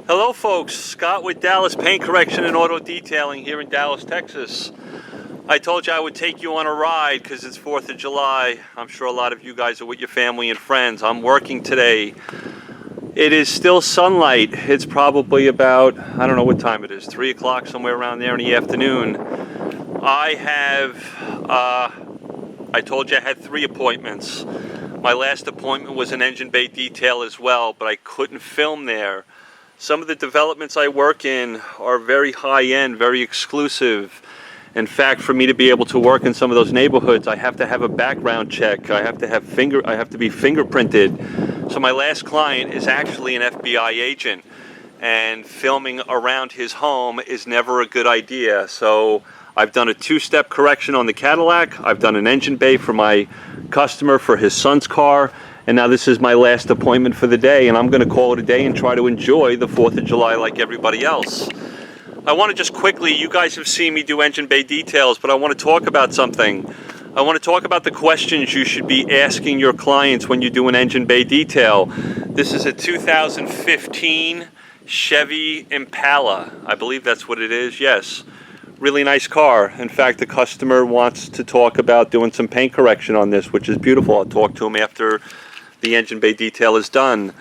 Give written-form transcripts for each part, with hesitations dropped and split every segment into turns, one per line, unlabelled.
Hello folks, Scott with Dallas Paint Correction and Auto Detailing here in Dallas, Texas. I told you I would take you on a ride because it's 4th of July. I'm sure a lot of you guys are with your family and friends. I'm working today. It is still sunlight. It's probably about, I don't know what time it is, 3 o'clock, somewhere around there in the afternoon. I told you I had 3 appointments. My last appointment was an engine bay detail as well, but I couldn't film there. Some of the developments I work in are very high-end, very exclusive. In fact, for me to be able to work in some of those neighborhoods, I have to have a background check. I have to be fingerprinted. So my last client is actually an FBI agent, and filming around his home is never a good idea. So I've done a 2-step correction on the Cadillac. I've done an engine bay for my customer for his son's car. And now this is my last appointment for the day, and I'm going to call it a day and try to enjoy the 4th of July like everybody else. I want to just quickly, you guys have seen me do engine bay details, but I want to talk about something. I want to talk about the questions you should be asking your clients when you do an engine bay detail. This is a 2015 Chevy Impala. I believe that's what it is, yes. Really nice car. In fact, the customer wants to talk about doing some paint correction on this, which is beautiful. I'll talk to him after the engine bay detail is done.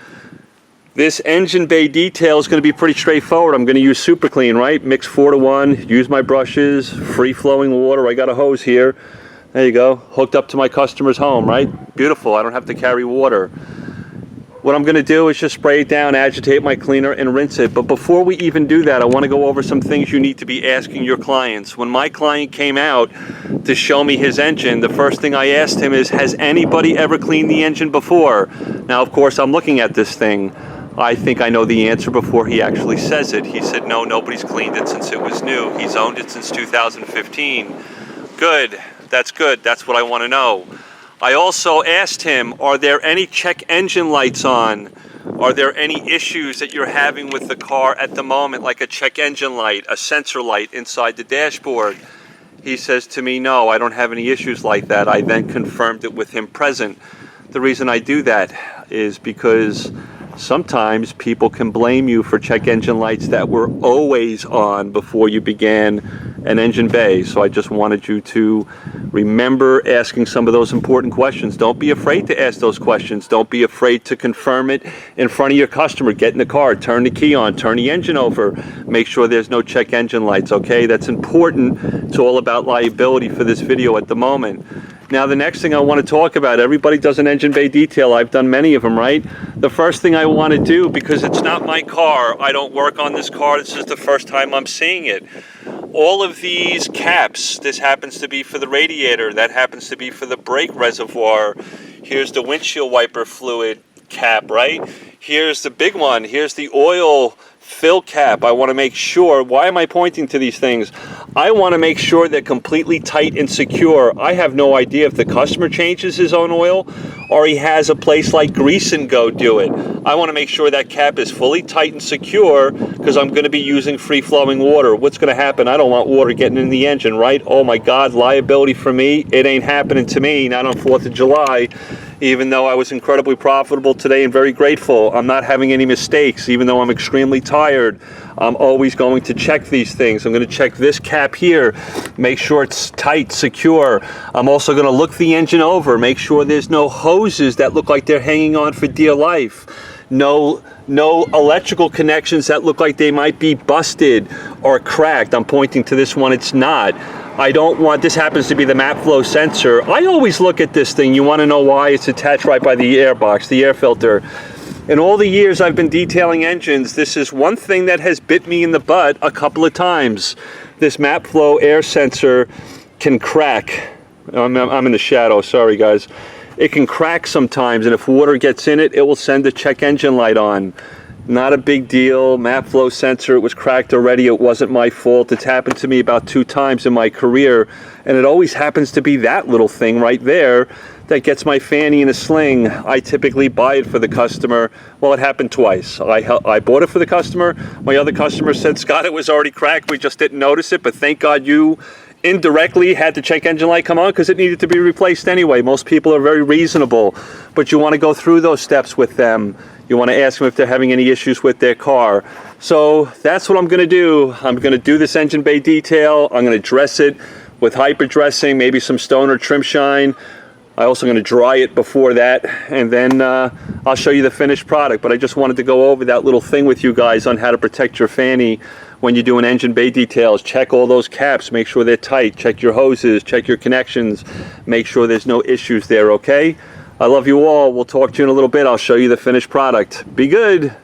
This engine bay detail is going to be pretty straightforward. I'm going to use super clean, right? Mix 4-to-1, use my brushes, free flowing water. I got a hose here. There you go. Hooked up to my customer's home, right? Beautiful. I don't have to carry water. What I'm going to do is just spray it down, agitate my cleaner, and rinse it. But before we even do that, I want to go over some things you need to be asking your clients. When my client came out to show me his engine, the first thing I asked him is, has anybody ever cleaned the engine before? Now, of course, I'm looking at this thing. I think I know the answer before he actually says it. He said, no, nobody's cleaned it since it was new. He's owned it since 2015. Good. That's good. That's what I want to know. I also asked him, are there any check engine lights on? Are there any issues that you're having with the car at the moment, like a check engine light, a sensor light inside the dashboard? He says to me, no, I don't have any issues like that. I then confirmed it with him present. The reason I do that is because sometimes people can blame you for check engine lights that were always on before you began an engine bay. So I just wanted you to remember asking some of those important questions. Don't be afraid to ask those questions. Don't be afraid to confirm it in front of your customer. Get in the car, turn the key on, turn the engine over, make sure there's no check engine lights, okay? That's important. It's all about liability for this video at the moment. Now, the next thing I want to talk about, everybody does an engine bay detail. I've done many of them, right? The first thing I want to do, because it's not my car, I don't work on this car, this is the first time I'm seeing it. All of these caps, this happens to be for the radiator, that happens to be for the brake reservoir. Here's the windshield wiper fluid cap, right? Here's the big one. Here's the oil fill cap. I want to make sure, why am I pointing to these things? I want to make sure they're completely tight and secure. I have no idea if the customer changes his own oil or he has a place like Grease and Go do it. I want to make sure that cap is fully tight and secure because I'm going to be using free flowing water. What's going to happen? I don't want water getting in the engine, right? Oh my God, liability for me. It ain't happening to me, not on 4th of July. Even though I was incredibly profitable today and very grateful, I'm not having any mistakes. Even though I'm extremely tired, I'm always going to check these things. I'm going to check this cap here, make sure it's tight, secure. I'm also going to look the engine over, make sure there's no hoses that look like they're hanging on for dear life. No electrical connections that look like they might be busted or cracked. I'm pointing to this one, it's not. I don't want, this happens to be the map flow sensor. I always look at this thing. You want to know why? It's attached right by the air box, the air filter. In all the years I've been detailing engines, this is one thing that has bit me in the butt a couple of times. This map flow air sensor can crack. I'm in the shadow, sorry guys. It can crack sometimes, and if water gets in it, it will send a check engine light on. Not a big deal. Map flow sensor, it was cracked already. It wasn't my fault. It's happened to me about 2 times in my career, and it always happens to be that little thing right there that gets my fanny in a sling. I typically buy it for the customer. Well, it happened twice. I bought it for the customer. My other customer said, Scott, it was already cracked. We just didn't notice it, but thank God you indirectly had the check engine light come on because it needed to be replaced anyway. Most people are very reasonable, but you want to go through those steps with them. You You want to ask them if they're having any issues with their car. So that's what I'm going to do. I'm going to do this engine bay detail. I'm going to dress it with hyper dressing, maybe some stone or trim shine. I'm also going to dry it before that, and then I'll show you the finished product. But I just wanted to go over that little thing with you guys on how to protect your fanny when you're doing engine bay details. Check all those caps, make sure they're tight. Check your hoses, check your connections, make sure there's no issues there, okay? I love you all. We'll talk to you in a little bit. I'll show you the finished product. Be good.